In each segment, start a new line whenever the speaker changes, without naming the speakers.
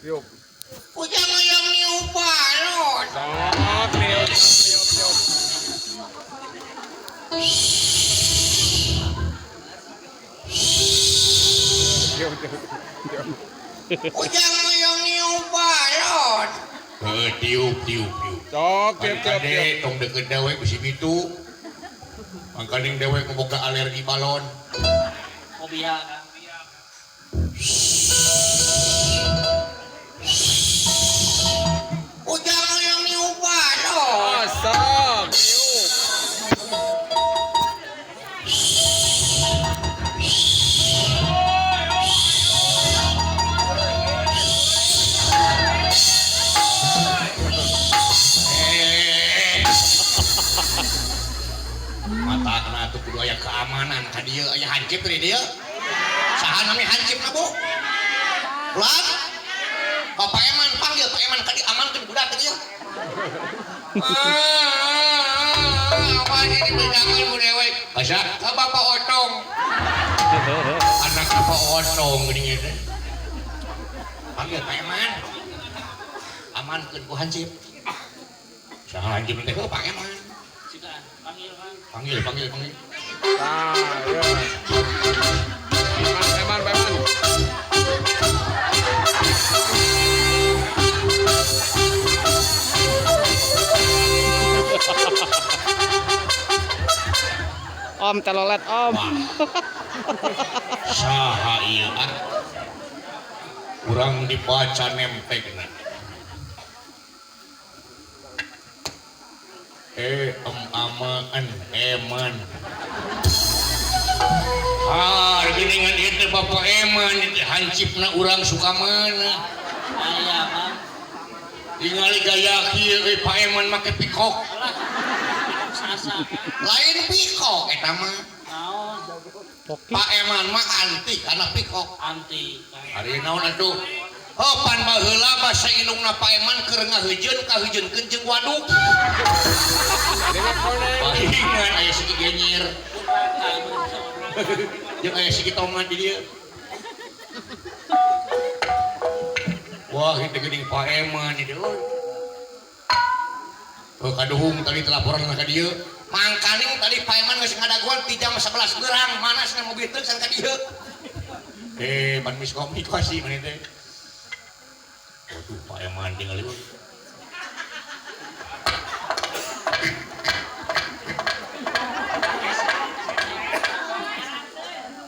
tiup.
Ujang yang niup balon.
Sok tiup.
Ujang yang niup balon. Tiup.
Sok tiup.
Kade tong deket dewek bisi bitu. Mangkaning dewek memboga alergi balon.
Fobia kan.
Ujang yang niup balon.
Sok tiup.
Mata kena tuh kudu aya keamanan ka dieu aya hancip di dieu. Saha namanya hancip na Bu? Ulah. Bapak Eman panggil Pak Eman ka dieu amankeun budak teh dieu. Apa ini dibejangan bu dewek? Asa ka Bapak Otong. Anak Bapak Otong geuning teh. Panggil Pak Eman. Amankeun ku hancip. Saha hancip teh Pak Eman.
Cikaan, panggil kan.
Panggil.
Nah, ya. Eman.
Om telolet om.
Saha ieu ah? Urang dibaca nempegna. Eman. Geuningan ieu teh Bapak Eman hancipna urang suka mana?
Aya kan.
Ningali gaya kieu Pak Eman make pikok.
Sasa kan.
Lain pikok eta mah.
Naon
Pak Eman mah anti kana pikok.
anti kan.
Ari naon atuh? Pan baheula basa indungna Pak Eman keur ngahejeun kahejeunkeun jeung waduk. Palingan aya siki genyir. Jeung aya siki tongan di dieu. Wah, itu geuning Pak Eman ieu. Kaduhung tadi telaporan ka dieu. Mangkaning tadi Pak Eman geus ngadaguan ti jam 11 gerang, mana cenah mobil teu san ka dieu. Ban miskomunikasi maneh teh. Waduh, Pak Eman tinggal itu.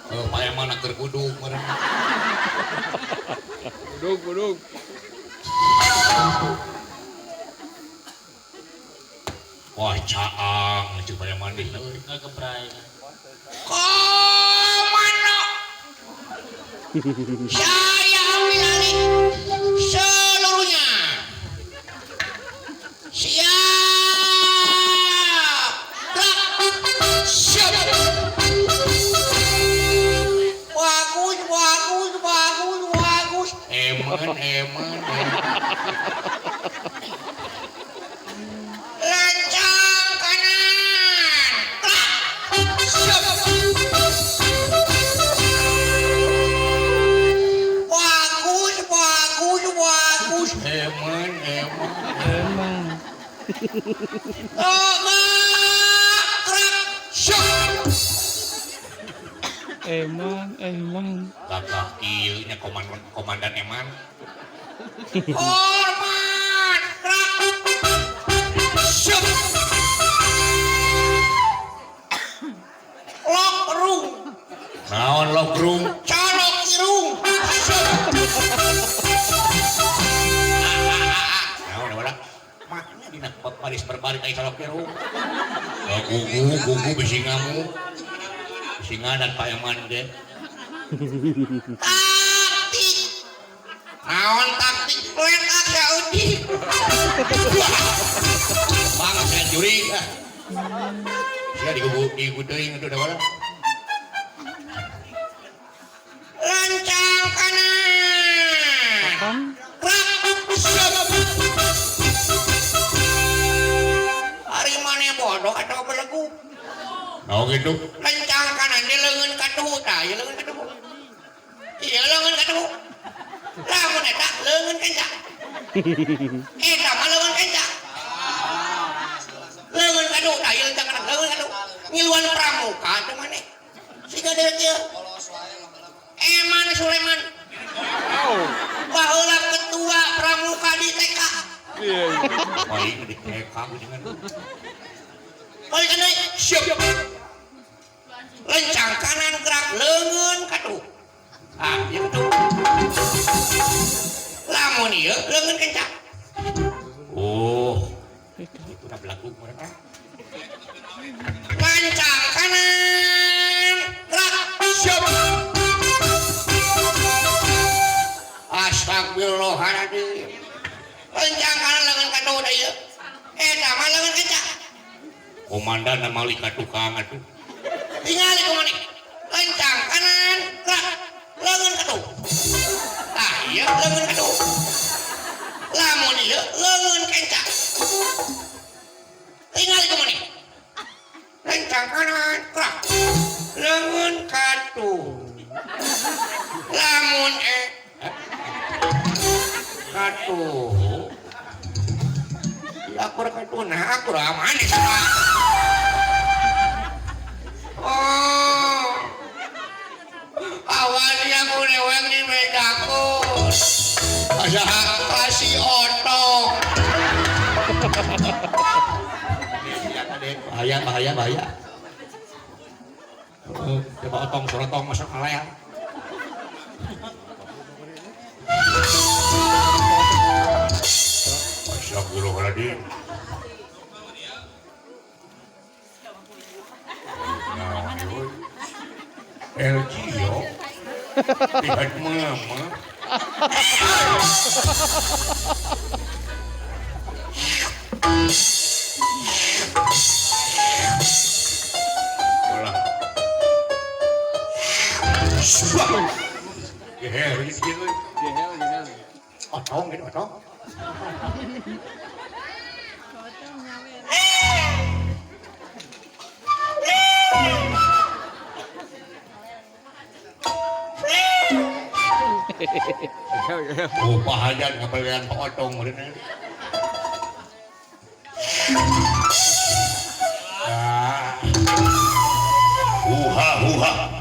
Pak Eman aker kuduk bareng.
Kuduk.
Wah, caang cik Pak Eman deh.
Enggak kebrai kan.
Komando. Saya ambil alih seluruhnya. Siap. Siap. Bagus. Eman. Lancang kanan. Siap. Bagus. Eman.
Emang.
Gagah kieu nya komandan Eman. Hormat. Siap. Lokrung. Naon lokrung? Calok irung. Siap. Naon ulah. Maknya dina baris berbaris ai calok irung. Gugu bisi ngamu. Bisi ngadan Pak Eman ge. Taktik. Naon taktik? Plan aja uji. Bang saya juring. Sia digugu teuing atuh da wala. Lancang kanan. Hari mana bodoh atau belegu? Oh gitu. Lancang kanan dia leungeun ka tuhu tah, ieu leungeun ka tuhu. Iya leungeun ka tuhu. lamun eta leungeun kenca eta mah leungeun kenca leungeun kadu da ieu teh kana leungeun kadu ngiluan pramuka teh maneh siga deuk ieu Eman Sulaiman
Oh.
baheula ketua pramuka di TK
Iya.
baik di TK dengan balik deui siap lencang kanan gerak leungeun kadu ieu kadu lamun ieu leungeun kenca oh itu udah belagu mereka lancang kanan gerak siap astagfirullahaladzim lencang kanan leungeun kadu da ieu eta mah leungeun kenca komandan malika tukang atuh tingali kumani lencang kanan gerak leungeun kadu tah ieu leungeun kadu lamun ieu leungeun kenca tingali kumani lencang kanan gerak leungeun kadu lamun kadu aku kadu nah aku ramane oh awalnya aku lewat di Medakun kasih otong bahaya coba otong sorotong masuk malayan Astagfirullahaladzim LG yo lihat mama gitu otong gitu otong oh pahajan ngapelian potong bener huha